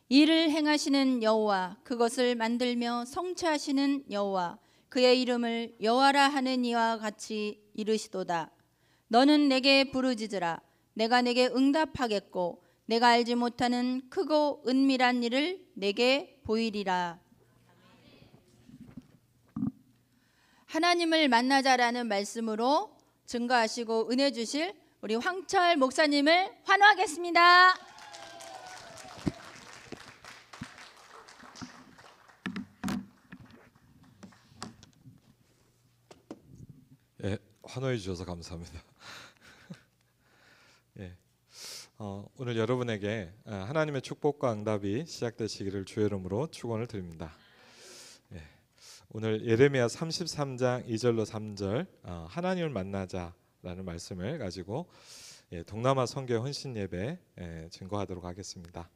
이를 행하시는 여호와, 그것을 만들며 성취하시는 여호와, 그의 이름을 여호와라 하는 이와 같이 이르시도다. 너는 내게 부르짖으라. 내가 내게 응답하겠고 내가 알지 못하는 크고 은밀한 일을 내게 보이리라. 하나님을 만나자라는 말씀으로 증거하시고 은혜 주실 우리 황철 목사님을 환호하겠습니다. 예, 환호해 주셔서 감사합니다. 예, 오늘 여러분에게 하나님의 축복과 응답이 시작되시기를 주의 이름으로 축원을 드립니다. 예, 오늘 예레미야 33장 2절로 3절 하나님을 만나자라는 말씀을 가지고 동남아 선교 헌신 예배 증거하도록 하겠습니다.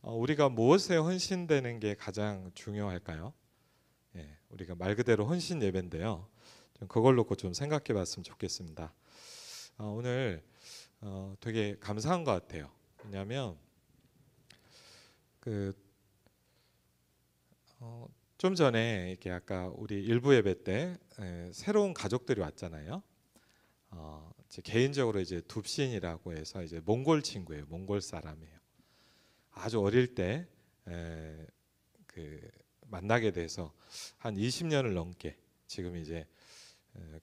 우리가 무엇에 헌신되는 게 가장 중요할까요? 우리가 말 그대로 헌신 예배인데요. 그걸 놓고 좀 생각해 봤으면 좋겠습니다. 오늘 되게 감사한 것 같아요. 왜냐하면 좀 전에 이렇게 아까 우리 일부 예배 때 새로운 가족들이 왔잖아요. 개인적으로 이제 둡신이라고 해서 이제 몽골 친구예요. 몽골 사람이에요. 아주 어릴 때 만나게 돼서 한 20년을 넘게 지금 이제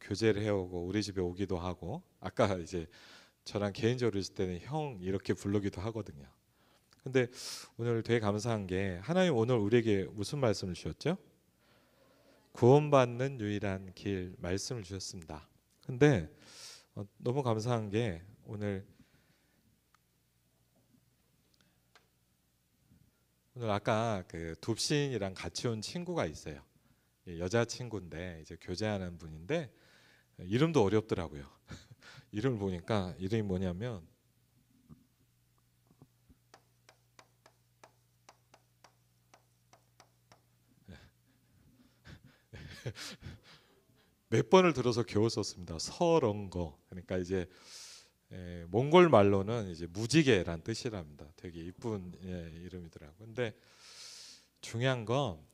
교제를 해오고 우리 집에 오기도 하고, 아까 이제 저랑 개인적으로 있을 때는 형 이렇게 부르기도 하거든요. 근데 오늘 되게 감사한 게 하나님 오늘 우리에게 무슨 말씀을 주셨죠? 구원받는 유일한 길 말씀을 주셨습니다. 근데 너무 감사한 게 오늘 아까 그 둡신이랑 같이 온 친구가 있어요. 여자 친구인데 이제 교제하는 분인데 이름도 어렵더라고요. 이름을 보니까 이름이 뭐냐면 몇 번을 들어서 겨우 썼습니다. 서렁거. 그러니까 이제 몽골 말로는 이제 무지개란 뜻이랍니다. 되게 이쁜 이름이더라고요. 근데 중요한 건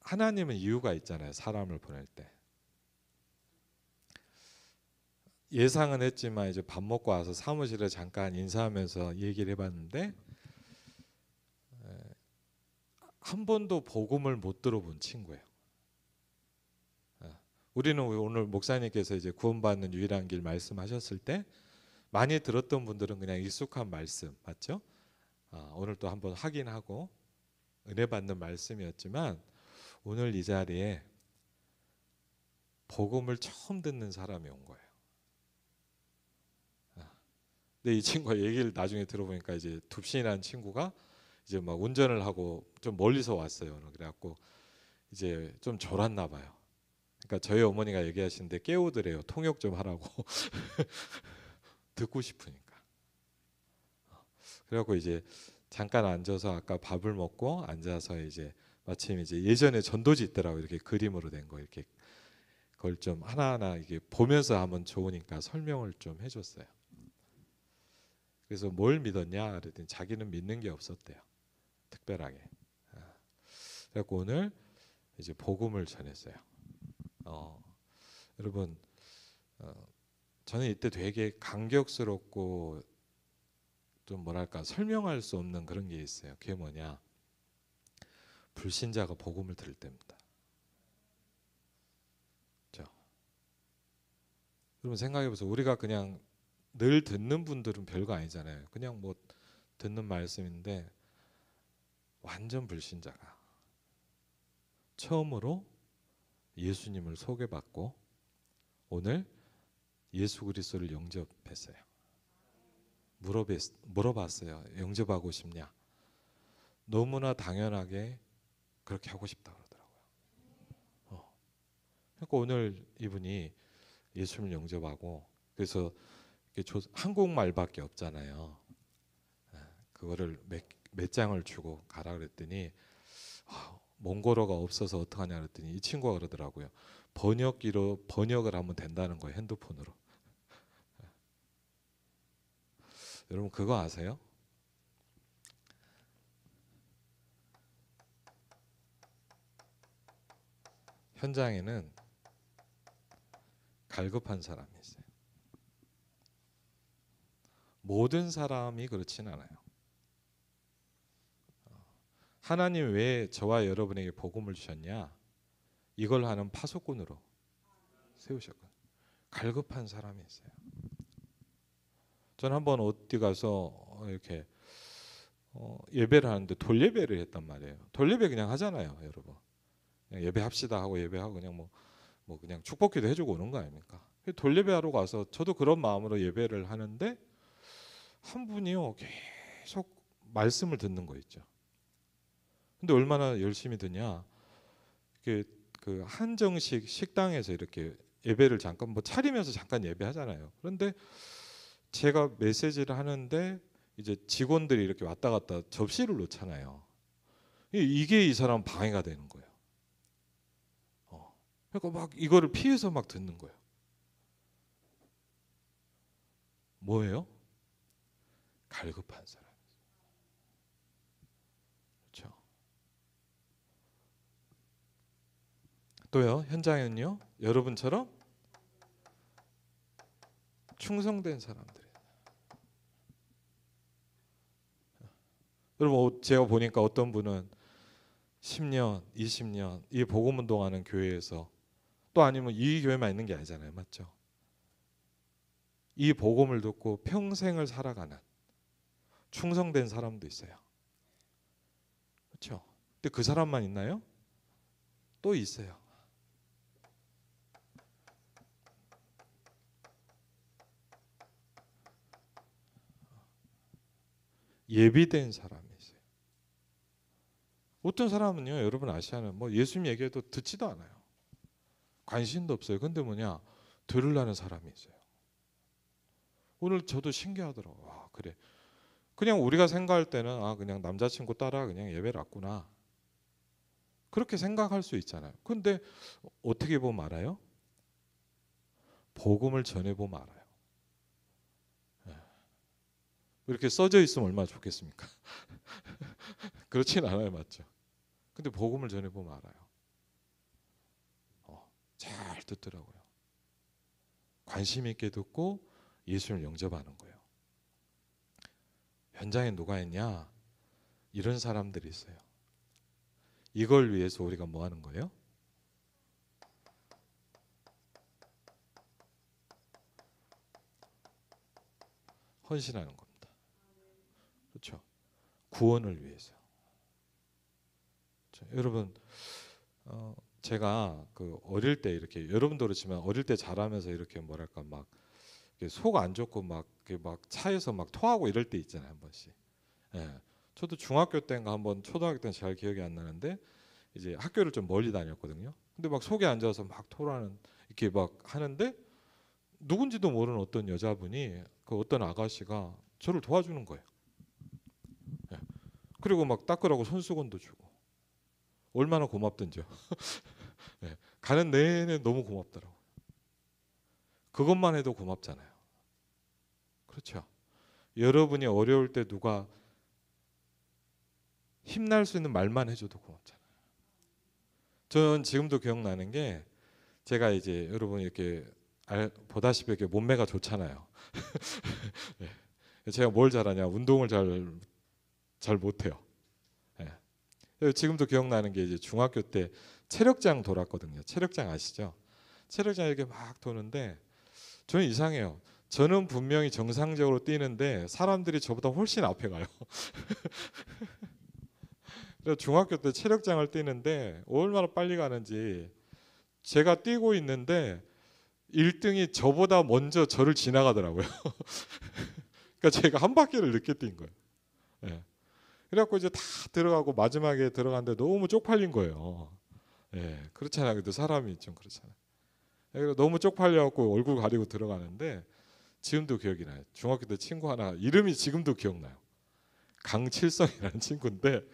하나님은 이유가 있잖아요. 사람을 보낼 때. 예상은 했지만 이제 밥 먹고 와서 사무실에 잠깐 인사하면서 얘기를 해봤는데 한 번도 복음을 못 들어본 친구예요. 우리는 오늘 목사님께서 이제 구원받는 유일한 길 말씀하셨을 때 많이 들었던 분들은 그냥 익숙한 말씀 맞죠? 오늘 또 한번 확인하고 은혜 받는 말씀이었지만 오늘 이 자리에 복음을 처음 듣는 사람이 온 거예요. 근데 이 친구가 얘기를 나중에 들어보니까 이제 둡신이라는 친구가 이제 막 운전을 하고 좀 멀리서 왔어요. 그래갖고 이제 좀 졸았나 봐요. 그러니까 저희 어머니가 얘기하시는데 깨우더래요. 통역 좀 하라고. 듣고 싶으니까. 그래갖고 이제 잠깐 앉아서 아까 밥을 먹고 앉아서 이제 마침 이제 예전에 전도지 있더라고. 이렇게 그림으로 된 거 이렇게 그걸 좀 하나하나 이게 보면서 하면 좋으니까 설명을 좀 해줬어요. 그래서 뭘 믿었냐 그랬더니 자기는 믿는 게 없었대요. 특별하게. 그래갖고 오늘 이제 복음을 전했어요. 여러분 저는 이때 되게 감격스럽고 좀 뭐랄까 설명할 수 없는 그런 게 있어요. 그게 뭐냐? 불신자가 복음을 들을 때입니다. 그렇죠? 여러분 생각해보세요. 우리가 그냥 늘 듣는 분들은 별거 아니잖아요. 그냥 뭐 듣는 말씀인데 완전 불신자가 처음으로 예수님을 소개받고 오늘 예수 그리스도를 영접했어요. 물어봤어요. 영접하고 싶냐? 너무나 당연하게 그렇게 하고 싶다 그러더라고요. 그러니까 오늘 이분이 예수님을 영접하고 그래서 한국말밖에 없잖아요. 그거를 몇 장을 주고 가라 그랬더니 몽골어가 없어서 어떡하냐 그랬더니 이 친구가 그러더라고요. 번역기로 번역을 하면 된다는 거예요. 핸드폰으로. 여러분 그거 아세요? 현장에는 갈급한 사람이 있어요. 모든 사람이 그렇진 않아요. 하나님 왜 저와 여러분에게 복음을 주셨냐? 이걸 하는 파수꾼으로 세우셨거든요. 갈급한 사람이 있어요. 저는 한번 어디 가서 이렇게 예배를 하는데 돌예배를 했단 말이에요. 돌예배 그냥 하잖아요, 여러분. 그냥 예배합시다 하고 예배하고 그냥 뭐 그냥 축복기도 해주고 오는 거 아닙니까? 돌예배하러 가서 저도 그런 마음으로 예배를 하는데 한 분이요 계속 말씀을 듣는 거 있죠. 근데 얼마나 열심히 듣냐? 그 한정식 식당에서 이렇게 예배를 잠깐 뭐 차리면서 잠깐 예배하잖아요. 그런데 제가 메시지를 하는데 이제 직원들이 이렇게 왔다 갔다 접시를 놓잖아요. 이게 이 사람 방해가 되는 거예요. 그러니까 막 이거를 피해서 막 듣는 거예요. 뭐예요? 갈급한 사람. 그렇죠. 또요, 현장에는요, 여러분처럼 충성된 사람들. 여러분, 제가 보니까 어떤 분은 10년, 20년 이 복음 운동하는 교회에서, 또 아니면 이 교회만 있는 게 아니잖아요, 맞죠? 이 복음을 듣고 평생을 살아가는 충성된 사람도 있어요. 그렇죠? 근데 그 사람만 있나요? 또 있어요. 예비된 사람이 있어요. 어떤 사람은요, 여러분 아시아는 뭐 예수님 얘기해도 듣지도 않아요. 관심도 없어요. 근데 뭐냐, 들으려는 사람이 있어요. 오늘 저도 신기하더라고요. 와, 그래. 그냥 우리가 생각할 때는 그냥 남자친구 따라 그냥 예배를 왔구나. 그렇게 생각할 수 있잖아요. 근데 어떻게 보면 알아요? 복음을 전해보면 알아요. 이렇게 써져 있으면 얼마나 좋겠습니까? 그렇진 않아요, 맞죠? 근데 복음을 전해보면 알아요. 잘 듣더라고요. 관심 있게 듣고 예수를 영접하는 거예요. 현장에 누가 있냐? 이런 사람들이 있어요. 이걸 위해서 우리가 뭐 하는 거예요? 헌신하는 겁니다. 그렇죠? 구원을 위해서. 그렇죠? 여러분, 제가 그 어릴 때 이렇게, 여러분도 그렇지만 어릴 때 자라면서 이렇게 뭐랄까 막 속 안 좋고 막 차에서 막 토하고 이럴 때 있잖아요, 한 번씩. 예. 저도 중학교 때인가 한번, 초등학교 때는 잘 기억이 안 나는데 이제 학교를 좀 멀리 다녔거든요. 근데 막 속에 앉아서 막 토라는 이렇게 막 하는데 누군지도 모르는 어떤 여자분이, 그 어떤 아가씨가 저를 도와주는 거예요. 예. 그리고 막 닦으라고 손수건도 주고. 얼마나 고맙던지요. 예. 가는 내내 너무 고맙더라고요. 그것만 해도 고맙잖아요. 그렇죠. 여러분이 어려울 때 누가 힘날 수 있는 말만 해줘도 고맙잖아요. 저는 지금도 기억나는 게, 제가 이제 여러분 이렇게 보다시피 이렇게 몸매가 좋잖아요. 네. 제가 뭘 잘하냐, 운동을 잘 못해요. 네. 지금도 기억나는 게, 이제 중학교 때 체력장 돌았거든요. 체력장 아시죠? 체력장 이렇게 막 도는데 저는 이상해요. 저는 분명히 정상적으로 뛰는데 사람들이 저보다 훨씬 앞에 가요. 그래서 중학교 때 체력장을 뛰는데 얼마나 빨리 가는지, 제가 뛰고 있는데 1등이 저보다 먼저 저를 지나가더라고요. 그러니까 제가 한 바퀴를 늦게 뛴 거예요. 네. 그래갖고 이제 다 들어가고 마지막에 들어갔는데 너무 쪽팔린 거예요. 네. 그렇잖아요. 그래도 사람이 좀 그렇잖아요. 네. 너무 쪽팔려갖고 얼굴 가리고 들어가는데, 지금도 기억이 나요. 중학교 때 친구 하나, 이름이 지금도 기억나요. 강칠성이라는 친구인데,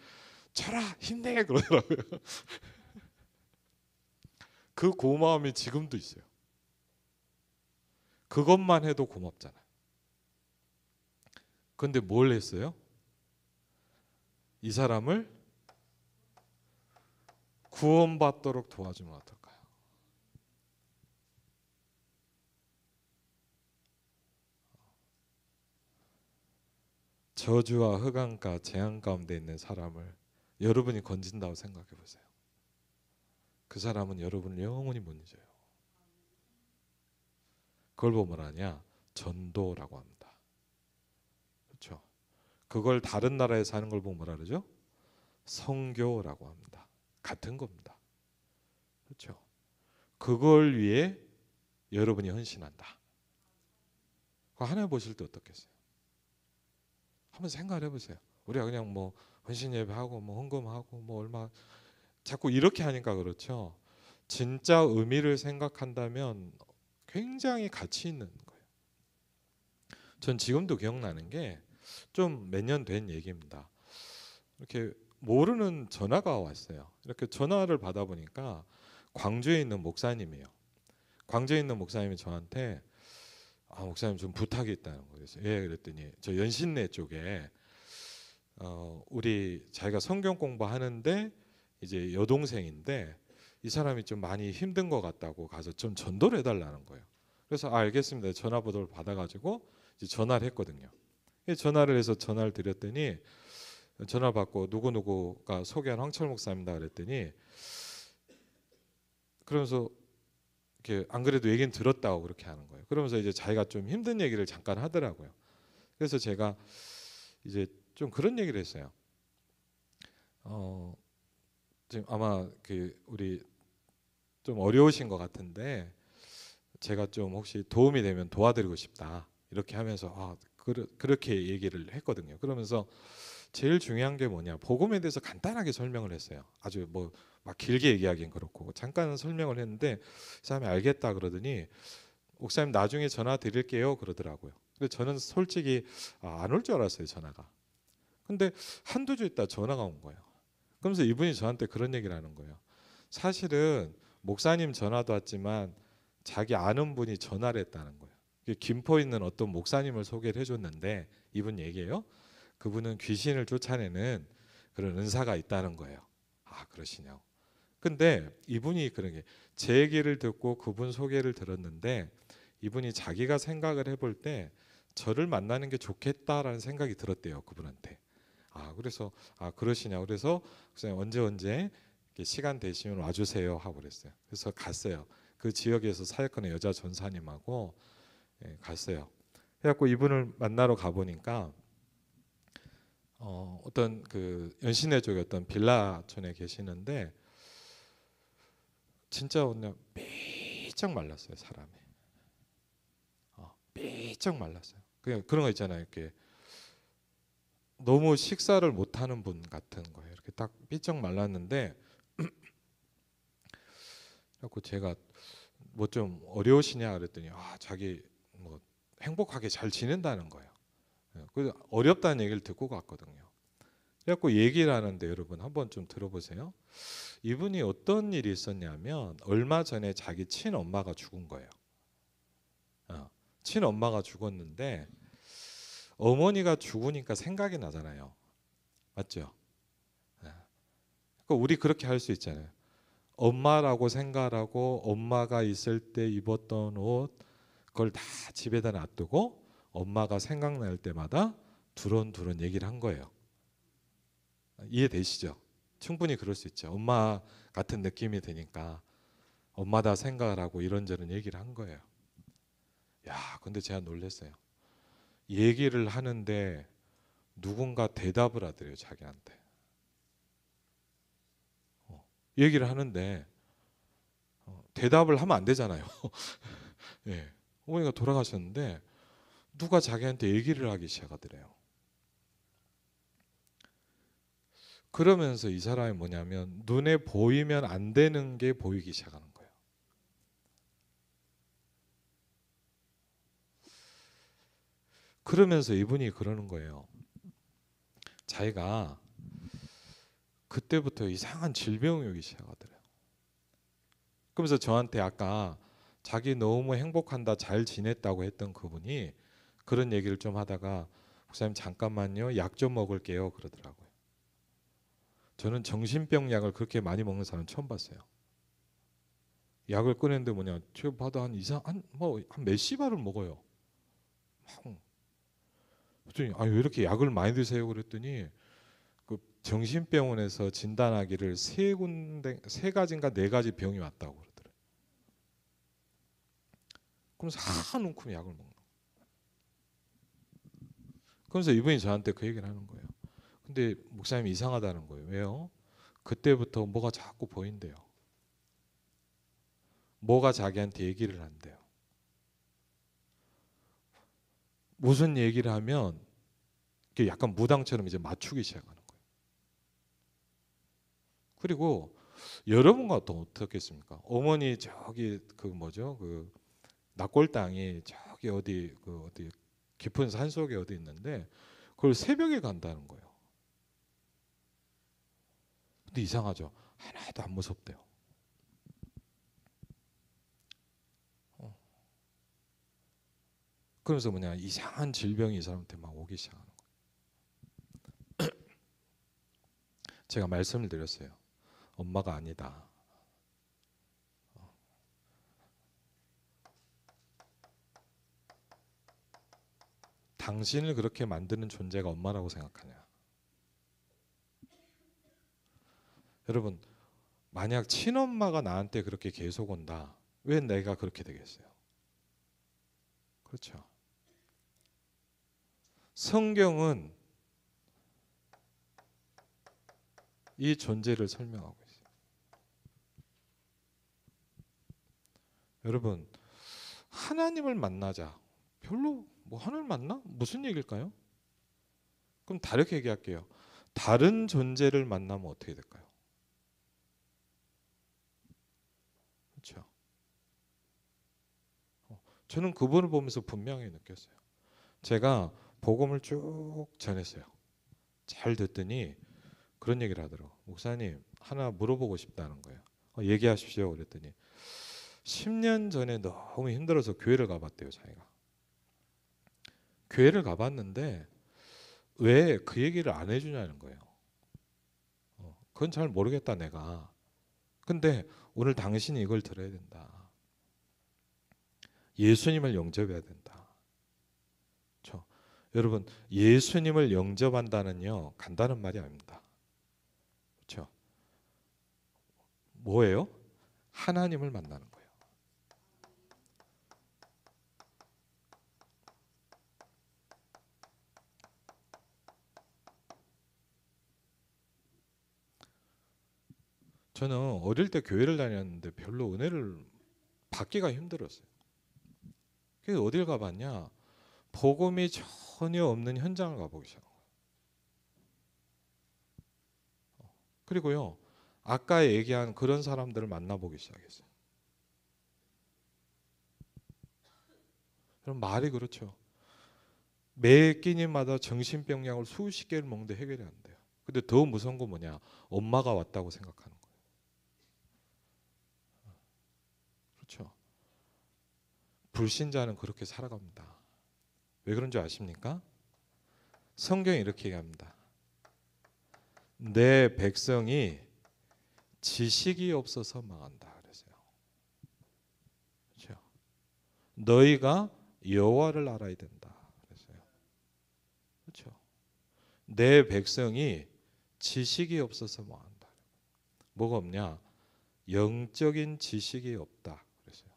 쳐라 힘내 그러더라고요. 그 고마움이 지금도 있어요. 그것만 해도 고맙잖아요. 그런데 뭘 했어요? 이 사람을 구원받도록 도와주면 어떨까요? 저주와 흑암과 재앙 가운데 있는 사람을 여러분이 건진다고 생각해 보세요. 그 사람은 여러분을 영원히 못 잊어요. 그걸 보면 뭐라 하냐? 전도라고 합니다. 그렇죠? 그걸 다른 나라에서 하는 걸 보면 뭐라 그러죠? 선교라고 합니다. 같은 겁니다. 그렇죠? 그걸 위해 여러분이 헌신한다. 그거 하나님 보실 때 어떻겠어요? 한번 생각을 해보세요. 우리가 그냥 뭐 헌신 예배하고 뭐 헌금하고 뭐 얼마 자꾸 이렇게 하니까 그렇죠. 진짜 의미를 생각한다면 굉장히 가치 있는 거예요. 전 지금도 기억나는 게 좀 몇 년 된 얘기입니다. 이렇게 모르는 전화가 왔어요. 이렇게 전화를 받아보니까 광주에 있는 목사님이에요. 광주에 있는 목사님이 저한테 목사님 좀 부탁이 있다는 거예요. 예, 그랬더니 저 연신내 쪽에 우리 자기가 성경 공부하는데 이제 여동생인데 이 사람이 좀 많이 힘든 것 같다고 가서 좀 전도를 해달라는 거예요. 그래서 알겠습니다. 전화번호를 받아가지고 이제 전화를 했거든요. 전화를 해서 전화를 드렸더니 전화 받고 누구누구가 소개한 황철 목사입니다. 그랬더니 그러면서 이렇게 안 그래도 얘기는 들었다고 그렇게 하는 거예요. 그러면서 이제 자기가 좀 힘든 얘기를 잠깐 하더라고요. 그래서 제가 이제 좀 그런 얘기를 했어요. 지금 아마 그 우리 좀 어려우신 것 같은데 제가 좀 혹시 도움이 되면 도와드리고 싶다 이렇게 하면서 그렇게 얘기를 했거든요. 그러면서 제일 중요한 게 뭐냐, 복음에 대해서 간단하게 설명을 했어요. 아주 뭐 막 길게 얘기하기는 그렇고 잠깐 설명을 했는데 그 사람이 알겠다 그러더니 목사님 나중에 전화 드릴게요 그러더라고요. 근데 저는 솔직히 안 올 줄 알았어요, 전화가. 근데 한두 주 있다 전화가 온 거예요. 그러면서 이분이 저한테 그런 얘기를 하는 거예요. 사실은 목사님 전화도 왔지만 자기 아는 분이 전화를 했다는 거예요. 김포에 있는 어떤 목사님을 소개를 해줬는데 이분 얘기예요. 그분은 귀신을 쫓아내는 그런 은사가 있다는 거예요. 그러시냐고. 근데 이분이 그런 게 제 얘기를 듣고 그분 소개를 들었는데 이분이 자기가 생각을 해볼 때 저를 만나는 게 좋겠다라는 생각이 들었대요, 그분한테. 그래서 그러시냐고. 그래서 언제 시간 되시면 와주세요 하고 그랬어요. 그래서 갔어요. 그 지역에서 사역하는 여자 전사님하고 갔어요. 그래갖고 이분을 만나러 가보니까 어떤 그 연신내 쪽에 어떤 빌라촌에 계시는데 진짜 그냥 삐쩍 말랐어요, 사람이. 삐쩍 말랐어요. 그냥 그런 거 있잖아요. 이렇게 너무 식사를 못하는 분 같은 거예요. 이렇게 딱 삐쩍 말랐는데 그래갖고 제가 뭐 좀 어려우시냐 그랬더니 자기 뭐 행복하게 잘 지낸다는 거예요. 그래서 어렵다는 얘기를 듣고 갔거든요. 그래갖고 얘기를 하는데 여러분 한번 좀 들어보세요. 이분이 어떤 일이 있었냐면 얼마 전에 자기 친엄마가 죽은 거예요. 친엄마가 죽었는데 어머니가 죽으니까 생각이 나잖아요. 맞죠? 그러니까 우리 그렇게 할 수 있잖아요. 엄마라고 생각하고 엄마가 있을 때 입었던 옷 그걸 다 집에다 놔두고 엄마가 생각날 때마다 두런두런 얘기를 한 거예요. 이해되시죠? 충분히 그럴 수 있죠. 엄마 같은 느낌이 드니까 엄마다 생각을 하고 이런저런 얘기를 한 거예요. 근데 제가 놀랐어요. 얘기를 하는데 누군가 대답을 하더래요, 자기한테. 얘기를 하는데 대답을 하면 안 되잖아요. 예. 어머니가 돌아가셨는데 누가 자기한테 얘기를 하기 시작하더래요. 그러면서 이 사람이 뭐냐면 눈에 보이면 안 되는 게 보이기 시작하는 거예요. 그러면서 이분이 그러는 거예요. 자기가 그때부터 이상한 질병이 오기 시작하더래요. 그러면서 저한테 아까 자기 너무 행복한다, 잘 지냈다고 했던 그분이 그런 얘기를 좀 하다가 목사님 잠깐만요, 약 좀 먹을게요 그러더라고요. 저는 정신병 약을 그렇게 많이 먹는 사람 처음 봤어요. 약을 꺼냈는데 뭐냐, 제가 봐도 한 몇십 알을 먹어요. 그랬더니 왜 이렇게 약을 많이 드세요? 그랬더니 그 정신병원에서 진단하기를 세 가지인가 네 가지 병이 왔다고 그러더라고요. 그러면서 한 움큼 약을 먹는 거예요. 그러면서 이분이 저한테 그 얘기를 하는 거예요. 근데 목사님 이상하다는 거예요. 왜요? 그때부터 뭐가 자꾸 보인대요. 뭐가 자기한테 얘기를 한대요. 무슨 얘기를 하면 이게 약간 무당처럼 이제 맞추기 시작하는 거예요. 그리고 여러분 같은 어떻겠습니까? 어머니 저기 그 뭐죠? 그 납골 땅이 저기 어디 깊은 산 속에 어디 있는데 그걸 새벽에 간다는 거예요. 근데 이상하죠. 하나도 안 무섭대요. 그러면서 뭐냐 이상한 질병이 이 사람한테 막 오기 시작하는 거예요. 제가 말씀을 드렸어요. 엄마가 아니다. 당신을 그렇게 만드는 존재가 엄마라고 생각하냐? 여러분, 만약 친엄마가 나한테 그렇게 계속 온다. 왜 내가 그렇게 되겠어요? 그렇죠. 성경은 이 존재를 설명하고 있어요. 여러분, 하나님을 만나자. 별로 뭐 하나님을 만나? 무슨 얘기일까요? 그럼 다르게 얘기할게요. 다른 존재를 만나면 어떻게 될까요? 그렇죠. 저는 그분을 보면서 분명히 느꼈어요. 제가 복음을 쭉 전했어요. 잘 듣더니 그런 얘기를 하더라고요. 목사님 하나 물어보고 싶다는 거예요. 얘기하십시오. 그랬더니 10년 전에 너무 힘들어서 교회를 가봤대요. 자기가. 교회를 가봤는데 왜 그 얘기를 안 해주냐는 거예요. 그건 잘 모르겠다 내가. 근데 오늘 당신이 이걸 들어야 된다. 예수님을 영접해야 된다. 그렇죠? 여러분 예수님을 영접한다는요 간단한 말이 아닙니다. 그렇죠? 뭐예요? 하나님을 만나는 거예요. 저는 어릴 때 교회를 다녔는데 별로 은혜를 받기가 힘들었어요. 그래서 어딜 가봤냐? 복음이 전혀 없는 현장을 가보기 시작한 거예요. 그리고요, 아까 얘기한 그런 사람들을 만나보기 시작했어요. 그럼 말이 그렇죠. 매 끼니마다 정신병약을 수십 개를 먹는데 해결이 안 돼요. 근데 더 무서운 건 뭐냐? 엄마가 왔다고 생각하는 거예요. 그렇죠. 불신자는 그렇게 살아갑니다. 왜 그런 줄 아십니까? 성경이 이렇게 얘기합니다. 내 백성이 지식이 없어서 망한다 그랬어요. 그렇죠? 너희가 여호와를 알아야 된다 그랬어요. 그렇죠? 내 백성이 지식이 없어서 망한다. 뭐가 없냐? 영적인 지식이 없다 그랬어요.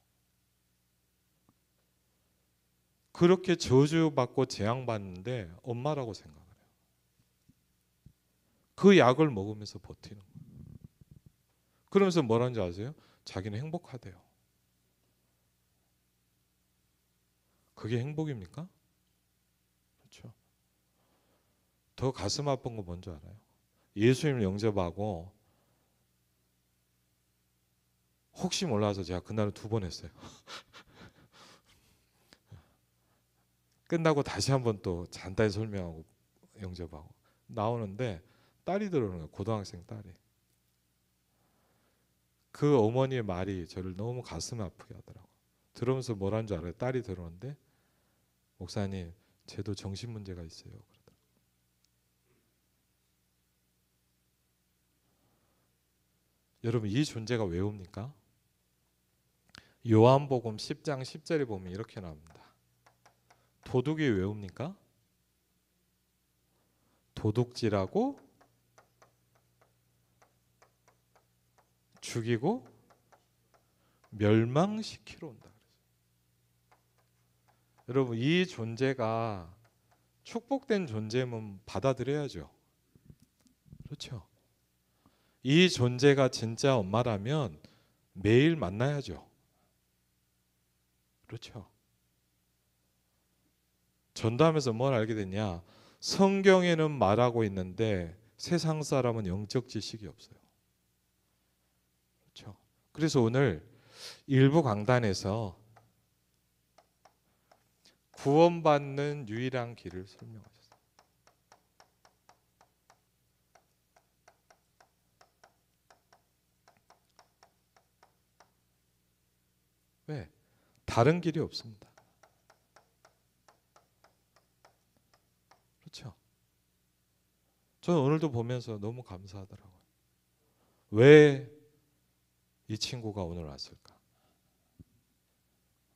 그렇게 저주받고 재앙받는데 엄마라고 생각을 해요. 그 약을 먹으면서 버티는 거예요. 그러면서 뭐라는지 아세요? 자기는 행복하대요. 그게 행복입니까? 그렇죠. 더 가슴 아픈 거 뭔지 알아요? 예수님을 영접하고 혹시 몰라서 제가 그날은 2번 했어요. 끝나고 다시 한번 또 간단히 설명하고 영접하고 나오는데 딸이 들어오는 거예요. 고등학생 딸이. 그 어머니의 말이 저를 너무 가슴 아프게 하더라고요. 들으면서 뭐라는 줄 알아요? 딸이 들어오는데 목사님 쟤도 정신 문제가 있어요. 그러더라고요. 여러분 이 존재가 왜 옵니까? 요한복음 10장 10절에 보면 이렇게 나옵니다. 도둑이 왜 옵니까? 도둑질하고 죽이고 멸망시키러 온다. 여러분, 이 존재가 축복된 존재면 받아들여야죠. 그렇죠? 이 존재가 진짜 엄마라면 매일 만나야죠. 그렇죠? 전도하면서 뭘 알게 됐냐? 성경에는 말하고 있는데 세상 사람은 영적 지식이 없어요. 그렇죠? 그래서 오늘 일부 강단에서 구원받는 유일한 길을 설명하셨어요. 왜? 다른 길이 없습니다. 그렇죠? 저는 오늘도 보면서 너무 감사하더라고요. 왜 이 친구가 오늘 왔을까?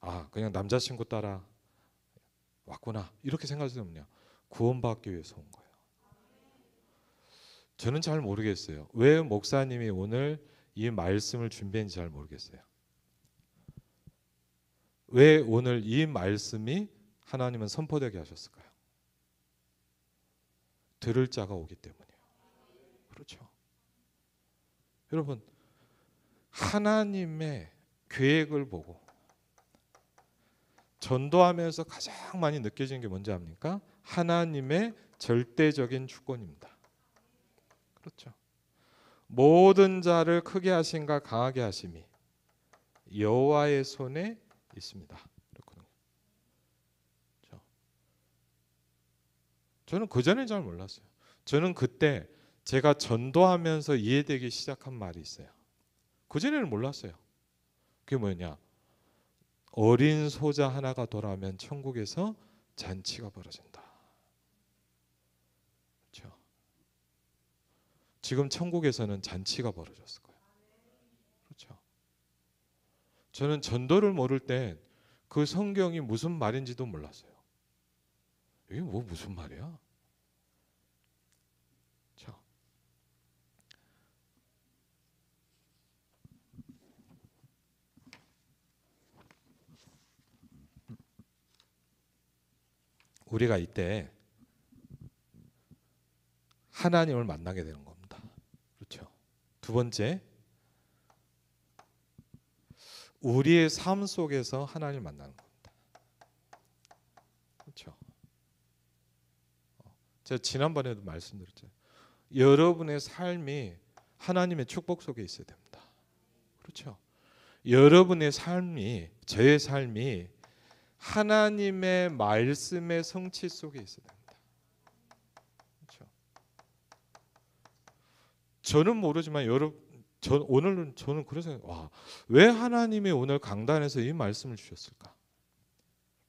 아, 그냥 남자친구 따라 왔구나, 이렇게 생각할 수 없냐? 구원받기 위해서 온 거예요. 저는 잘 모르겠어요. 왜 목사님이 오늘 이 말씀을 준비했는지 잘 모르겠어요. 왜 오늘 이 말씀이 하나님은 선포되게 하셨을까요? 들을 자가 오기 때문이에요. 그렇죠? 여러분, 하나님의 계획을 보고 전도하면서 가장 많이 느껴지는 게 뭔지 압니까? 하나님의 절대적인 주권입니다. 그렇죠? 모든 자를 크게 하신가 강하게 하심이 여호와의 손에 있습니다. 그렇군요. 그렇죠? 저는 그전에 잘 몰랐어요. 저는 그때 제가 전도하면서 이해되기 시작한 말이 있어요. 그전에는 몰랐어요. 그게 뭐냐? 어린 소자 하나가 돌아오면 천국에서 잔치가 벌어진다. 그렇죠? 지금 천국에서는 잔치가 벌어졌을 거예요. 그렇죠? 저는 전도를 모를 때 그 성경이 무슨 말인지도 몰랐어요. 이게 뭐 무슨 말이야? 그렇죠? 우리가 이때 하나님을 만나게 되는 겁니다. 그렇죠? 두 번째, 우리의 삶 속에서 하나님을 만나는 겁니다. 그렇죠? 제가 지난번에도 말씀드렸죠. 여러분의 삶이 하나님의 축복 속에 있어야 됩니다. 그렇죠? 여러분의 삶이, 저의 삶이 하나님의 말씀의 성취 속에 있어야 됩니다. 그렇죠? 저는 모르지만 오늘은 저는 그래서 왜 하나님이 오늘 강단에서 이 말씀을 주셨을까?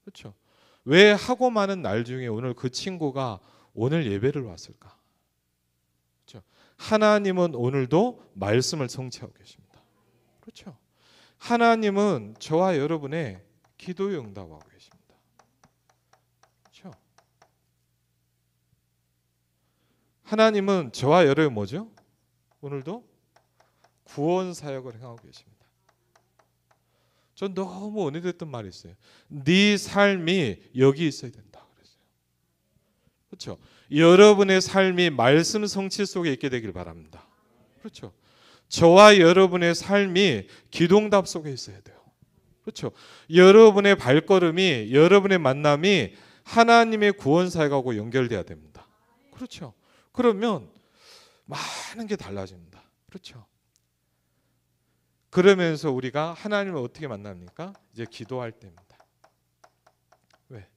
그렇죠? 왜 하고 많은 날 중에 오늘 그 친구가 오늘 예배를 왔을까? 그렇죠? 하나님은 오늘도 말씀을 성취하고 계십니다. 그렇죠? 하나님은 저와 여러분의 기도에 응답하고 계십니다. 그렇죠? 하나님은 저와 여러분 뭐죠? 오늘도 구원 사역을 행하고 계십니다. 전 너무 은혜됐던 말이 있어요. 네 삶이 여기 있어야 된다 그랬어요. 그렇죠? 여러분의 삶이 말씀 성취 속에 있게 되길 바랍니다. 그렇죠? 저와 여러분의 삶이 기도응답 속에 있어야 돼요. 그렇죠? 여러분의 발걸음이, 여러분의 만남이 하나님의 구원 사역하고 연결돼야 됩니다. 그렇죠? 그러면 많은 게 달라집니다. 그렇죠? 그러면서 우리가 하나님을 어떻게 만납니까? 이제 기도할 때입니다. 왜?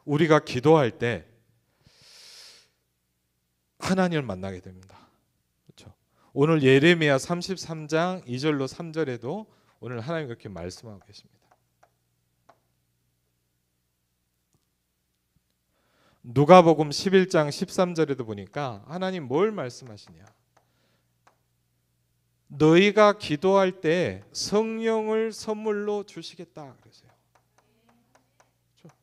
우리가 기도할 때 하나님을 만나게 됩니다. 그렇죠? 오늘 예레미야 33장 2절로 3절에도 오늘 하나님 그렇게 말씀하고 계십니다. 누가복음 11장 13절에도 보니까 하나님 뭘 말씀하시냐? 너희가 기도할 때 성령을 선물로 주시겠다 그러세요. 그렇죠?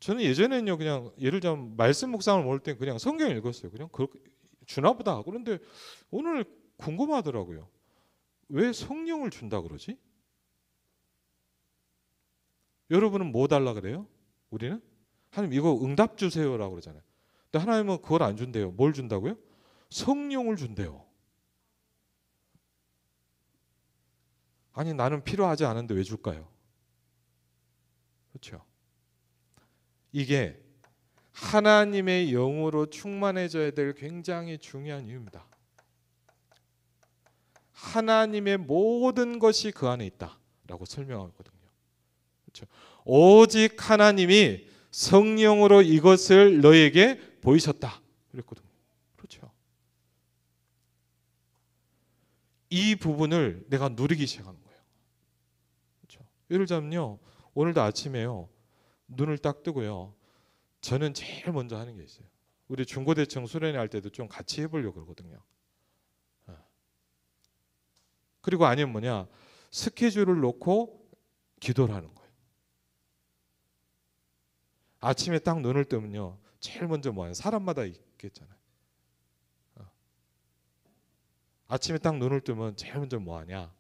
저는 예전에는요 그냥 예를 들면 말씀 묵상을 먹을 때 그냥 성경 읽었어요. 그냥 그렇게 주나 보다. 그런데 오늘 궁금하더라고요. 왜 성령을 준다 그러지? 여러분은 뭐 달라 그래요? 우리는 하나님 이거 응답 주세요라고 그러잖아요. 근데 하나님은 그걸 안 준대요. 뭘 준다고요? 성령을 준대요. 아니 나는 필요하지 않은데 왜 줄까요? 그렇죠. 이게 하나님의 영으로 충만해져야 될 굉장히 중요한 이유입니다. 하나님의 모든 것이 그 안에 있다라고 설명하거든요. 그렇죠. 오직 하나님이 성령으로 이것을 너에게 보이셨다 그랬거든요. 그렇죠. 이 부분을 내가 누리기 시작하는 거예요. 그렇죠. 예를 들면요, 오늘도 아침에요 눈을 딱 뜨고요. 저는 제일 먼저 하는 게 있어요. 우리 중고대청 수련회 할 때도 좀 같이 해보려고 그러거든요. 그리고 아니면 뭐냐, 스케줄을 놓고 기도를 하는 거예요. 아침에 딱 눈을 뜨면요 제일 먼저 뭐하냐, 사람마다 있겠잖아요. 아침에 딱 눈을 뜨면 제일 먼저 뭐하냐,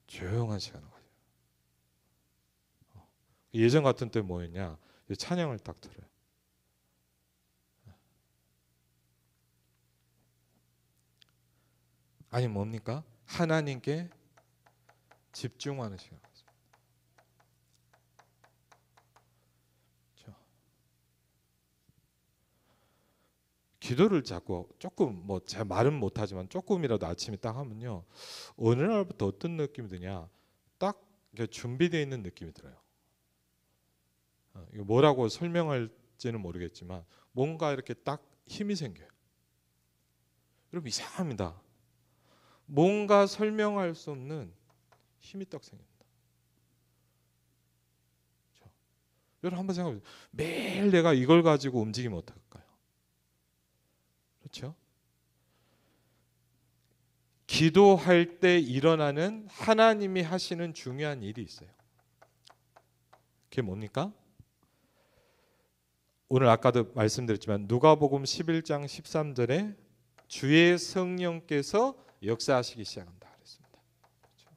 조용한 시간을 가져요. 예전 같은 때 뭐였냐, 찬양을 딱 들어요. 아니 뭡니까? 하나님께 집중하는 시간. 그렇죠? 기도를 자꾸 조금 뭐 제 말은 못하지만 조금이라도 아침에 딱 하면요 어느 날부터 어떤 느낌이 드냐, 딱 준비되어 있는 느낌이 들어요. 이거 뭐라고 설명할지는 모르겠지만 뭔가 이렇게 딱 힘이 생겨요. 여러분 이상합니다. 뭔가 설명할 수 없는 힘이 딱 생깁니다. 그렇죠? 여러분 한번 생각해 보세요. 매일 내가 이걸 가지고 움직이면 어떨까요? 그렇죠? 기도할 때 일어나는 하나님이 하시는 중요한 일이 있어요. 그게 뭡니까? 오늘 아까도 말씀드렸지만 누가복음 11장 13절에 주의 성령께서 역사하시기 시작한다 그랬습니다. 그렇죠?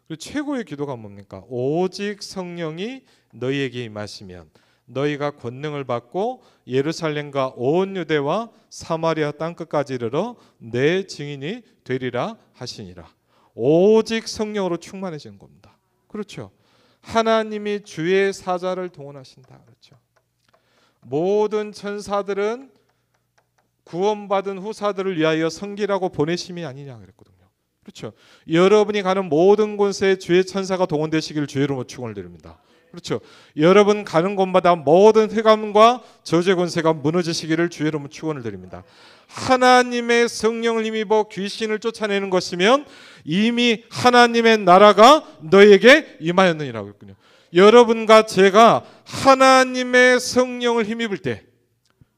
그리고 최고의 기도가 뭡니까? 오직 성령이 너희에게 임하시면 너희가 권능을 받고 예루살렘과 온 유대와 사마리아 땅끝까지 이르러 내 증인이 되리라 하시니라. 오직 성령으로 충만해지는 겁니다. 그렇죠. 하나님이 주의 사자를 동원하신다. 그렇죠. 모든 천사들은 구원받은 후사들을 위하여 섬기라고 보내심이 아니냐 그랬거든요. 그렇죠. 여러분이 가는 모든 곳에 주의 천사가 동원되시기를 주의 이름으로 축원을 드립니다. 그렇죠. 여러분 가는 곳마다 모든 흑암과 저주의 권세가 무너지시기를 주의 이름으로 축원을 드립니다. 하나님의 성령을 힘입어 귀신을 쫓아내는 것이면 이미 하나님의 나라가 너에게 임하였느니라고 했군요. 여러분과 제가 하나님의 성령을 힘입을 때,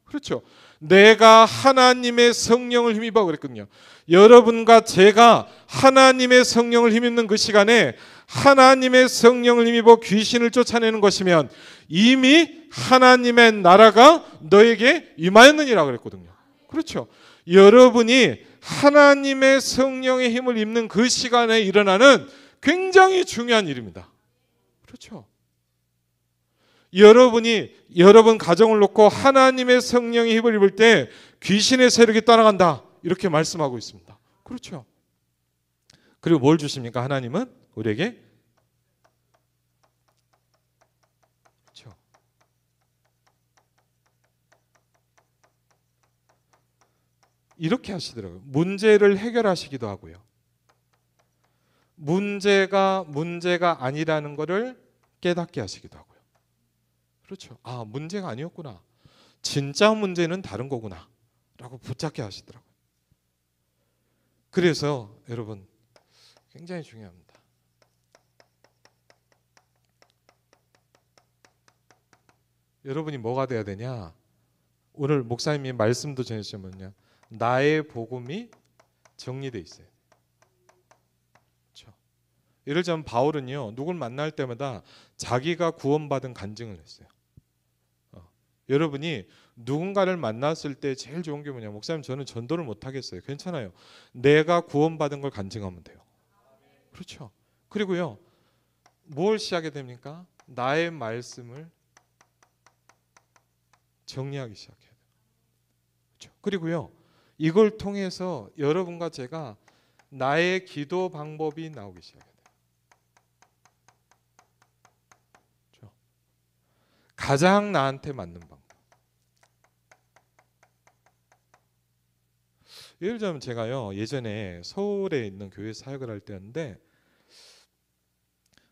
그렇죠. 내가 하나님의 성령을 힘입어 그랬거든요. 여러분과 제가 하나님의 성령을 힘입는 그 시간에 하나님의 성령을 힘입어 귀신을 쫓아내는 것이면 이미 하나님의 나라가 너에게 임하였느니라 그랬거든요. 그렇죠. 여러분이 하나님의 성령의 힘을 입는 그 시간에 일어나는 굉장히 중요한 일입니다. 그렇죠. 여러분이 여러분 가정을 놓고 하나님의 성령의 힘을 입을 때 귀신의 세력이 떠나간다 이렇게 말씀하고 있습니다. 그렇죠. 그리고 뭘 주십니까? 하나님은 우리에게, 그렇죠. 이렇게 하시더라고요. 문제를 해결하시기도 하고요. 문제가 아니라는 것을 깨닫게 하시기도 하고요. 그렇죠. 아, 문제가 아니었구나. 진짜 문제는 다른 거구나. 라고 붙잡게 하시더라고요. 그래서 여러분 굉장히 중요합니다. 여러분이 뭐가 돼야 되냐? 오늘 목사님이 말씀도 전해주셨거든요. 나의 복음이 정리돼 있어요. 그렇죠? 예를 들자면 바울은요, 누굴 만날 때마다 자기가 구원받은 간증을 했어요. 여러분이 누군가를 만났을 때 제일 좋은 게 뭐냐? 목사님, 저는 전도를 못 하겠어요. 괜찮아요. 내가 구원받은 걸 간증하면 돼요. 그렇죠? 그리고요, 뭘 시작해야 됩니까? 나의 말씀을 정리하기 시작해야 돼요. 그렇죠? 그리고요, 이걸 통해서 여러분과 제가 나의 기도 방법이 나오기 시작해야 돼요. 그렇죠? 가장 나한테 맞는 방법. 예를 들자면 제가요, 예전에 서울에 있는 교회 사역을 할 때였는데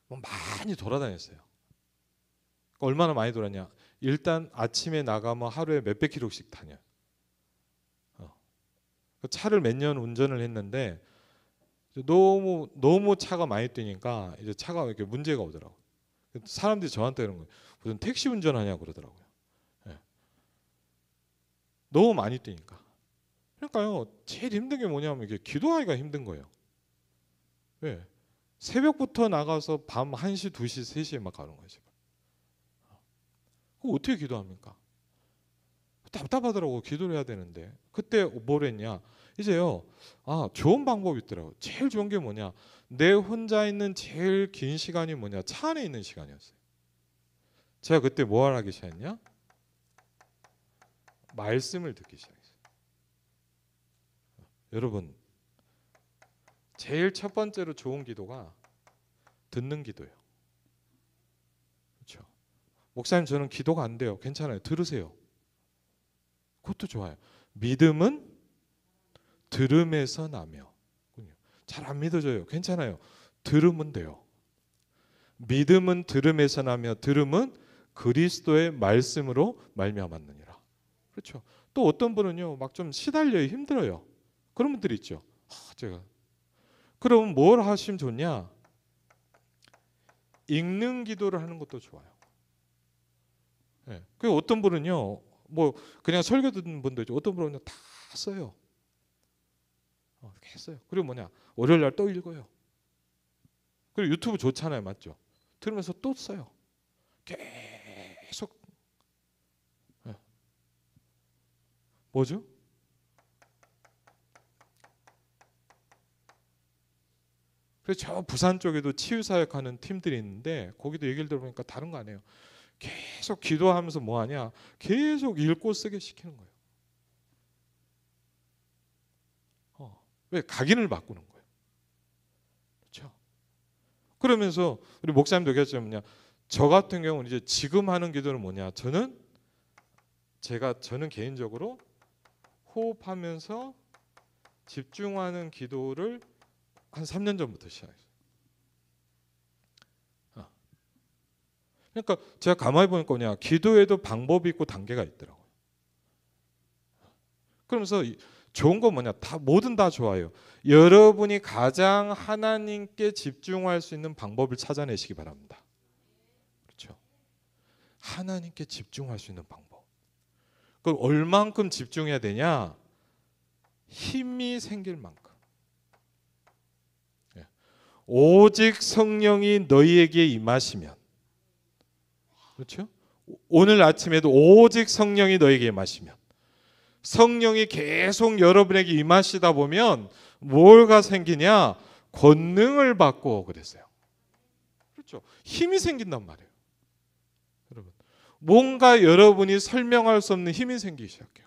뭐 많이 돌아다녔어요. 얼마나 많이 돌았냐? 일단 아침에 나가면 하루에 몇백 킬로씩 다녀요. 차를 몇 년 운전을 했는데 너무 차가 많이 뛰니까 이제 차가 이렇게 문제가 오더라고요. 사람들이 저한테 그런 거예요. 무슨 택시 운전하냐 그러더라고요. 네. 너무 많이 뛰니까. 그러니까요, 제일 힘든 게 뭐냐면 이게 기도하기가 힘든 거예요. 왜? 새벽부터 나가서 밤 1시, 2시, 3시에 막 가는 거예요. 그럼 어떻게 기도합니까? 답답하더라고. 기도를 해야 되는데. 그때 뭘 했냐? 이제요, 좋은 방법이 있더라고요. 제일 좋은 게 뭐냐? 내 혼자 있는 제일 긴 시간이 뭐냐? 차 안에 있는 시간이었어요. 제가 그때 뭘 하기 시작했냐? 말씀을 듣기 시작했어요. 여러분, 제일 첫 번째로 좋은 기도가 듣는 기도예요. 그렇죠? 목사님, 저는 기도가 안 돼요. 괜찮아요. 들으세요. 그것도 좋아요. 믿음은 들음에서 나며. 잘 안 믿어져요. 괜찮아요. 들으면 돼요. 믿음은 들음에서 나며 들음은 그리스도의 말씀으로 말미암았느니라. 그렇죠? 또 어떤 분은요, 막 좀 시달려요. 힘들어요. 그런 분들이 있죠. 제가 그럼 뭘 하시면 좋냐? 읽는 기도를 하는 것도 좋아요. 네. 그 어떤 분은요, 뭐 그냥 설교 듣는 분도 있죠. 어떤 분은 다 써요. 했어요. 그리고 뭐냐? 월요일 날 또 읽어요. 그리고 유튜브 좋잖아요, 맞죠? 들으면서 또 써요. 계속. 네. 뭐죠? 그래서 저 부산 쪽에도 치유사역하는 팀들이 있는데 거기도 얘기를 들어보니까 다른 거 아니에요. 계속 기도하면서 뭐 하냐? 계속 읽고 쓰게 시키는 거예요. 왜? 각인을 바꾸는 거예요. 그렇죠? 그러면서 우리 목사님도 얘기하셨죠. 저 같은 경우는 이제 지금 하는 기도는 뭐냐? 저는 개인적으로 호흡하면서 집중하는 기도를 한 3년 전부터 시작했어요. 그러니까 제가 가만히 보니까 뭐냐? 기도에도 방법이 있고 단계가 있더라고요. 그러면서 좋은 건 뭐냐? 뭐든 다 좋아요. 여러분이 가장 하나님께 집중할 수 있는 방법을 찾아내시기 바랍니다. 그렇죠? 하나님께 집중할 수 있는 방법. 그걸 얼만큼 집중해야 되냐? 힘이 생길 만큼. 오직 성령이 너희에게 임하시면. 그렇죠? 오늘 아침에도 오직 성령이 너희에게 임하시면. 성령이 계속 여러분에게 임하시다 보면 뭐가 생기냐? 권능을 받고 그랬어요. 그렇죠? 힘이 생긴단 말이에요. 여러분, 뭔가 여러분이 설명할 수 없는 힘이 생기기 시작해요.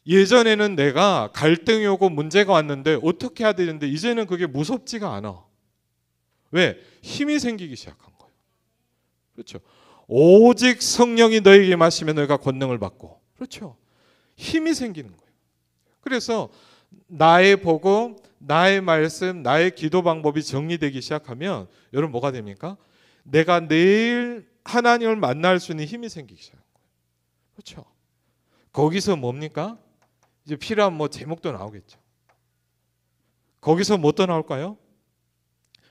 예전에는 내가 갈등이 오고 문제가 왔는데 어떻게 해야 되는데 이제는 그게 무섭지가 않아. 왜? 힘이 생기기 시작한 거예요. 그렇죠? 오직 성령이 너에게 임하시면 너희가 권능을 받고. 그렇죠? 힘이 생기는 거예요. 그래서 나의 복음, 나의 말씀, 나의 기도 방법이 정리되기 시작하면 여러분 뭐가 됩니까? 내가 내일 하나님을 만날 수 있는 힘이 생기기 시작한 거예요. 그렇죠? 거기서 뭡니까? 이제 필요한 제목도 나오겠죠. 거기서 뭐 또 나올까요?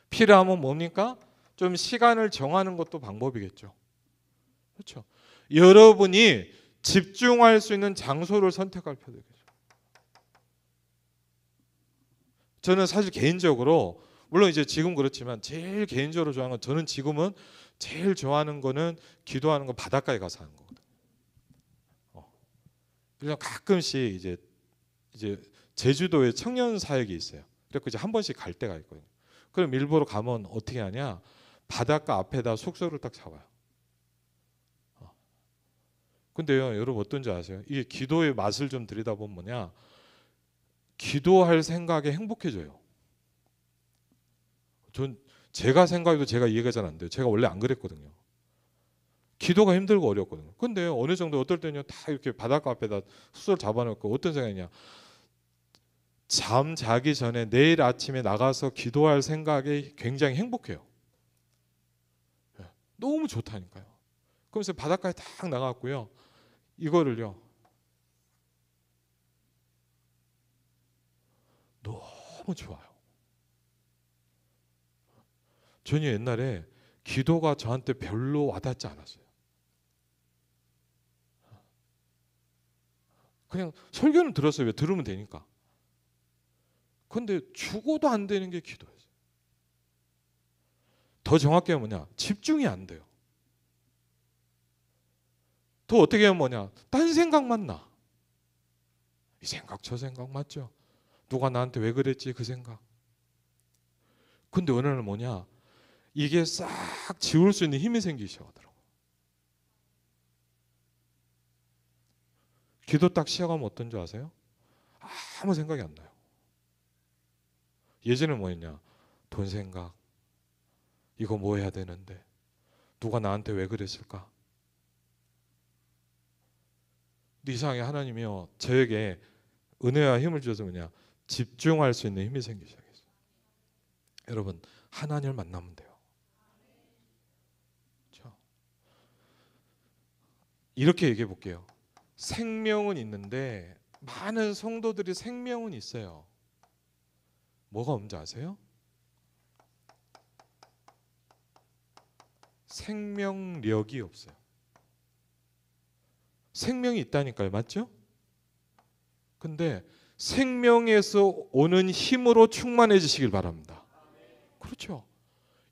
필요하면 뭡니까? 좀 시간을 정하는 것도 방법이겠죠. 그렇죠? 여러분이 집중할 수 있는 장소를 선택할 필요가 있죠. 저는 사실 개인적으로 물론 이제 지금 그렇지만 제일 개인적으로 좋아하는 건 저는 지금은 제일 좋아하는 거는 기도하는 거 바닷가에 가서 하는 거거든요. 그냥 가끔씩 이제 제주도에 청년 사역이 있어요. 그래서 이제 한 번씩 갈 때가 있거든요. 그럼 일부러 가면 어떻게 하냐? 바닷가 앞에다 숙소를 딱 잡아요. 근데요, 여러분 어떤지 아세요? 이게 기도의 맛을 좀 들여다보면 뭐냐? 기도할 생각에 행복해져요. 제가 생각해도 제가 이해가 잘 안 돼요. 제가 원래 안 그랬거든요. 기도가 힘들고 어렵거든요. 근데 어느 정도 어떨 때는요, 다 이렇게 바닷가 앞에다 숙소를 잡아놓고 어떤 생각이냐? 잠 자기 전에 내일 아침에 나가서 기도할 생각이 굉장히 행복해요. 너무 좋다니까요. 그러면서 바닷가에 딱 나갔고요. 이거를요, 너무 좋아요. 저는 옛날에 기도가 저한테 별로 와닿지 않았어요. 그냥 설교는 들었어요. 왜? 들으면 되니까. 근데 죽어도 안 되는 게 기도였어요. 더 정확히 하면 뭐냐? 집중이 안 돼요. 더 어떻게 하면 뭐냐? 딴 생각만 나. 이 생각 저 생각 맞죠? 누가 나한테 왜 그랬지 그 생각. 근데 어느 날 뭐냐? 이게 싹 지울 수 있는 힘이 생기기 시작하더라고요. 기도 딱 시작하면 어떤 줄 아세요? 아무 생각이 안 나요. 예전에 뭐였냐? 돈 생각. 이거 뭐 해야 되는데. 누가 나한테 왜 그랬을까? 근데 이상하게 하나님이요, 저에게 은혜와 힘을 주셔서 뭐냐? 집중할 수 있는 힘이 생기기 시작했어요. 여러분, 하나님을 만나면 돼요. 그렇죠? 이렇게 얘기해 볼게요. 생명은 있는데 많은 성도들이 생명은 있어요. 뭐가 없는지 아세요? 생명력이 없어요. 생명이 있다니까요. 맞죠? 근데 생명에서 오는 힘으로 충만해지시길 바랍니다. 그렇죠.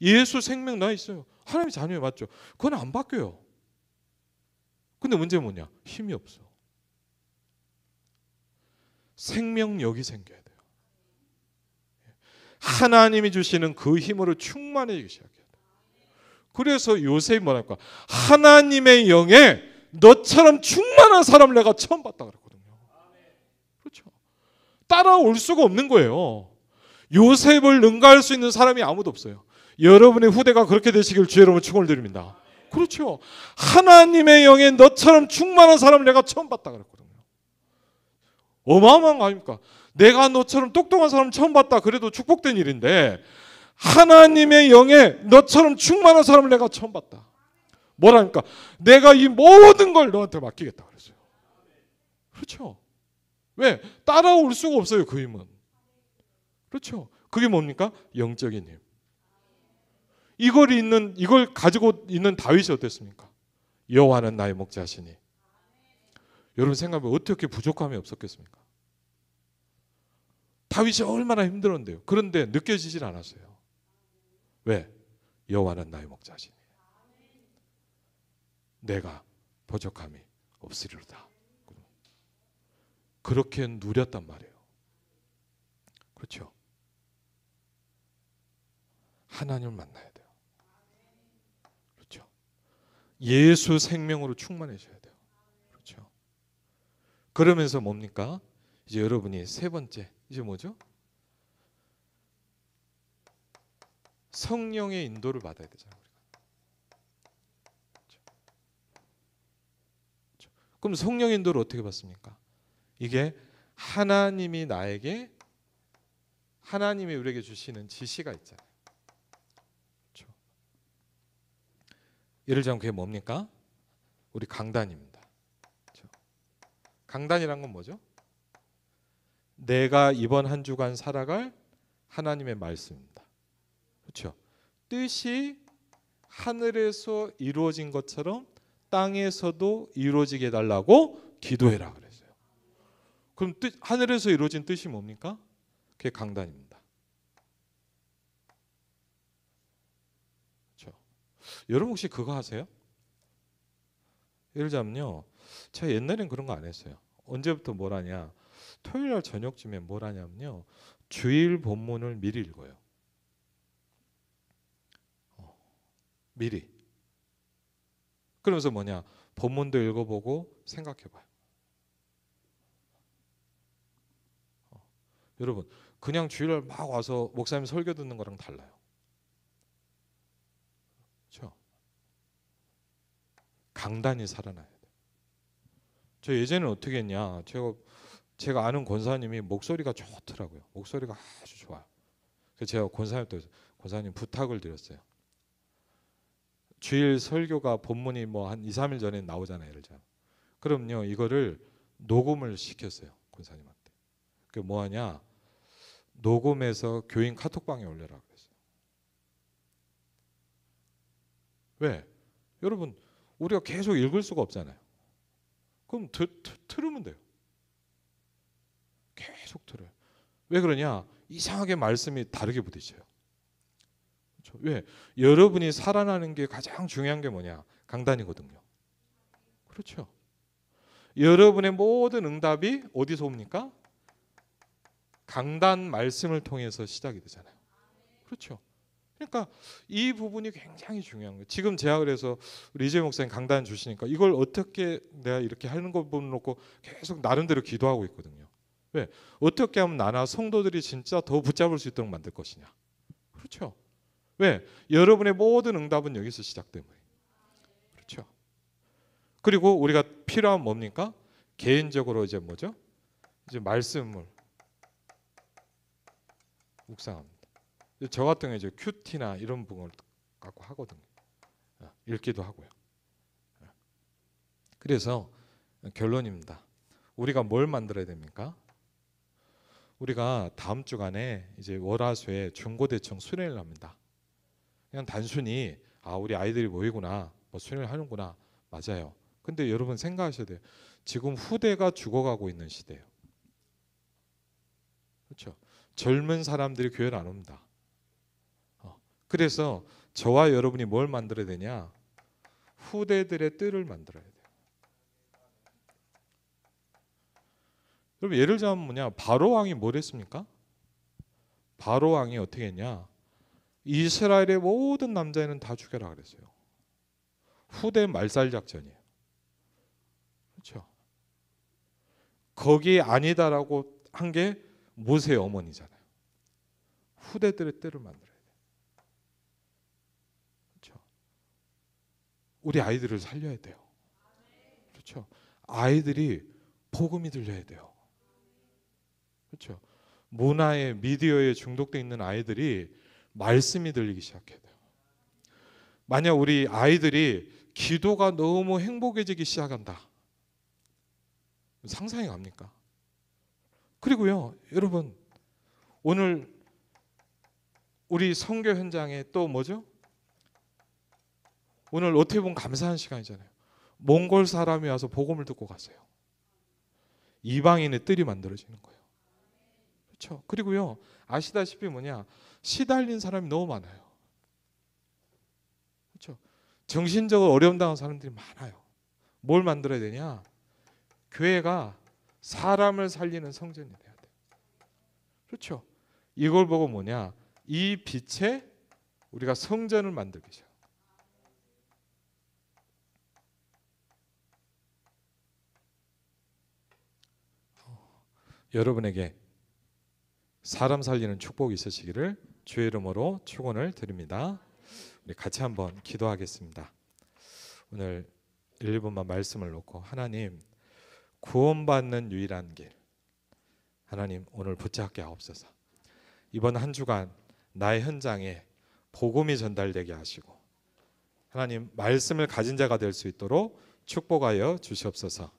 예수 생명 나 있어요. 하나님의 자녀예요. 맞죠? 그건 안 바뀌어요. 근데 문제는 뭐냐? 힘이 없어. 생명력이 생겨야 돼요. 하나님이 주시는 그 힘으로 충만해지기 시작해야 돼요. 그래서 요셉이 뭐랄까? 하나님의 영에 너처럼 충만한 사람을 내가 처음 봤다 그랬거든요. 그렇죠. 따라올 수가 없는 거예요. 요셉을 능가할 수 있는 사람이 아무도 없어요. 여러분의 후대가 그렇게 되시길 주의 이름으로 축원을 드립니다. 그렇죠. 하나님의 영에 너처럼 충만한 사람을 내가 처음 봤다 그랬거든요. 어마어마한 거 아닙니까? 내가 너처럼 똑똑한 사람 처음 봤다 그래도 축복된 일인데 하나님의 영에 너처럼 충만한 사람을 내가 처음 봤다. 뭐라니까? 내가 이 모든 걸 너한테 맡기겠다 그랬어요. 그렇죠. 왜? 따라올 수가 없어요. 그 힘은. 그렇죠. 그게 뭡니까? 영적인 힘. 이걸 가지고 있는 다윗이 어땠습니까? 여호와는 나의 목자시니. 여러분 생각해보면 어떻게 부족함이 없었겠습니까? 다윗이 얼마나 힘들었는데요. 그런데 느껴지질 않았어요. 왜? 여호와는 나의 목자시니. 내가 부족함이 없으리로다. 그렇게 누렸단 말이에요. 그렇죠? 하나님을 만나야 돼요. 그렇죠? 예수 생명으로 충만해져야 돼요. 그렇죠? 그러면서 뭡니까? 이제 여러분이 세 번째 이제 뭐죠? 성령의 인도를 받아야 되잖아요. 그렇죠? 그럼 성령의 인도를 어떻게 받습니까? 이게 하나님이 우리에게 주시는 지시가 있잖아요. 그렇죠? 예를 들자면 그게 뭡니까? 우리 강단입니다. 그렇죠? 강단이란 건 뭐죠? 내가 이번 한 주간 살아갈 하나님의 말씀입니다. 그렇죠? 뜻이 하늘에서 이루어진 것처럼 땅에서도 이루어지게 해달라고 기도해라 그랬어요. 그럼 하늘에서 이루어진 뜻이 뭡니까? 그게 강단입니다. 여러분 혹시 그거 하세요? 예를 들자면요, 제가 옛날엔 그런 거 안 했어요. 언제부터 뭘 하냐, 토요일 날 저녁쯤에 뭘 하냐면요, 주일 본문을 미리 읽어요. 미리. 그러면서 뭐냐, 본문도 읽어보고 생각해봐요. 여러분, 그냥 주일날 막 와서 목사님 설교 듣는 거랑 달라요. 그렇죠? 강단이 살아나야 돼요. 저 예전에는 어떻게 했냐, 제가 아는 권사님이 목소리가 좋더라고요. 목소리가 아주 좋아요. 그래서 제가 권사님 부탁을 드렸어요. 주일 설교가 본문이 뭐 한 2, 3일 전에 나오잖아요. 예를 들면. 그럼요, 이거를 녹음을 시켰어요. 권사님한테. 그 뭐하냐, 녹음해서 교인 카톡방에 올려라 그랬어요. 왜? 여러분, 우리가 계속 읽을 수가 없잖아요. 그럼 틀으면 돼요. 계속 틀어요. 왜 그러냐? 이상하게 말씀이 다르게 부딪혀요. 그렇죠? 왜? 여러분이 살아나는 게 가장 중요한 게 뭐냐? 강단이거든요. 그렇죠? 여러분의 모든 응답이 어디서 옵니까? 강단 말씀을 통해서 시작이 되잖아요. 그렇죠? 그러니까 이 부분이 굉장히 중요한 거예요. 지금 제가 그래서 우리 이재 목사님 강단 주시니까 이걸 어떻게 내가 이렇게 하는 거 보면 놓고 계속 나름대로 기도하고 있거든요. 왜? 어떻게 하면 나나 성도들이 진짜 더 붙잡을 수 있도록 만들 것이냐. 그렇죠? 왜? 여러분의 모든 응답은 여기서 시작된 거예요. 그렇죠? 그리고 우리가 필요한 뭡니까? 개인적으로 이제 뭐죠? 이제 말씀을 묵상합니다. 저 같은 경우에 이제 큐티나 이런 부분을 갖고 하거든요. 읽기도 하고요. 그래서 결론입니다. 우리가 뭘 만들어야 됩니까? 우리가 다음 주간에 이제 월화수에 중고대청 수련회를 합니다. 그냥 단순히 우리 아이들이 모이구나, 뭐 수련회를 하는구나, 맞아요. 근데 여러분 생각하셔야 돼요. 지금 후대가 죽어가고 있는 시대예요. 그렇죠? 젊은 사람들이 교회를 안 옵니다. 그래서 저와 여러분이 뭘 만들어야 되냐? 후대들의 뜰을 만들어야 돼요. 여러분 예를 들자면 뭐냐? 바로 왕이 뭘 했습니까? 바로 왕이 어떻게 했냐? 이스라엘의 모든 남자애는 다 죽여라 그랬어요. 후대 말살 작전이에요. 그렇죠? 거기 아니다라고 한 게 모세의 어머니잖아요. 후대들의 뜰을 만들어야 돼요. 그렇죠? 우리 아이들을 살려야 돼요. 그렇죠? 아이들이 복음이 들려야 돼요. 그렇죠? 문화에, 미디어에 중독돼 있는 아이들이 말씀이 들리기 시작해야 돼요. 만약 우리 아이들이 기도가 너무 행복해지기 시작한다, 상상이 갑니까? 그리고요, 여러분, 오늘 우리 선교 현장에 또 뭐죠? 오늘 어떻게 보면 감사한 시간이잖아요. 몽골 사람이 와서 복음을 듣고 갔어요. 이방인의 뜰이 만들어지는 거예요. 그렇죠? 그리고요, 아시다시피 뭐냐, 시달린 사람이 너무 많아요. 그렇죠? 정신적으로 어려움 당한 사람들이 많아요. 뭘 만들어야 되냐? 교회가 사람을 살리는 성전이 돼야 돼요. 그렇죠? 이걸 보고 뭐냐, 이 빛에 우리가 성전을 만들기 시작. 여러분에게 사람 살리는 축복이 있으시기를 주의 이름으로 축원을 드립니다. 우리 같이 한번 기도하겠습니다. 오늘 1, 2분만 말씀을 놓고, 하나님, 구원받는 유일한 길, 하나님 오늘 붙잡게 하옵소서. 이번 한 주간 나의 현장에 복음이 전달되게 하시고, 하나님 말씀을 가진 자가 될 수 있도록 축복하여 주시옵소서.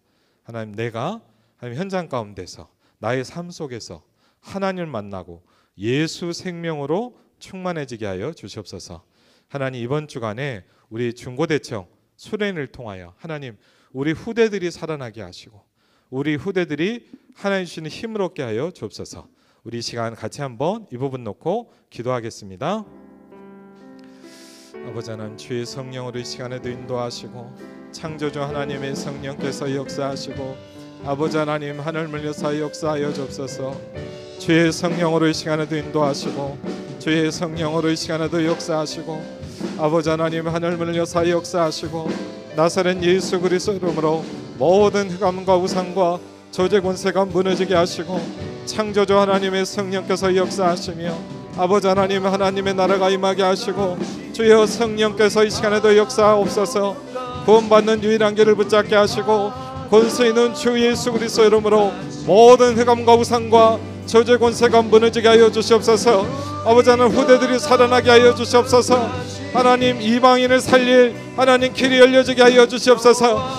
하나님, 내가 하나님 현장 가운데서 나의 삶 속에서 하나님을 만나고 예수 생명으로 충만해지게 하여 주시옵소서. 하나님, 이번 주간에 우리 중고대청 수련회를 통하여 하나님 우리 후대들이 살아나게 하시고 우리 후대들이 하나님 주시는 힘을 얻게 하여 주옵소서. 우리 시간 같이 한번 이 부분 놓고 기도하겠습니다. 아버지 하나님 주의 성령으로 이 시간에도 인도하시고 창조주 하나님의 성령께서 역사하시고 아버지 하나님 하늘을 여사 역사하여 주옵소서. 주의 성령으로 이 시간에도 인도하시고 주의 성령으로 이 시간에도 역사하시고 아버지 하나님 하늘을 여사 역사하시고 나사렛 예수 그리스도 이름으로 모든 흑암과 우상과 저주 권세가 무너지게 하시고 창조주 하나님의 성령께서 역사하시며 아버지 하나님 하나님의 나라가 임하게 하시고 주여 성령께서 이 시간에도 역사하옵소서. 구원받는 유일한 길을 붙잡게 하시고 권세 있는 주 예수 그리스도 이름으로 모든 흑암과 우상과 저주 권세가 무너지게 하여 주시옵소서. 아버지 하나님 후대들이 살아나게 하여 주시옵소서. 하나님 이방인을 살릴 하나님 길이 열려지게 하여 주시옵소서.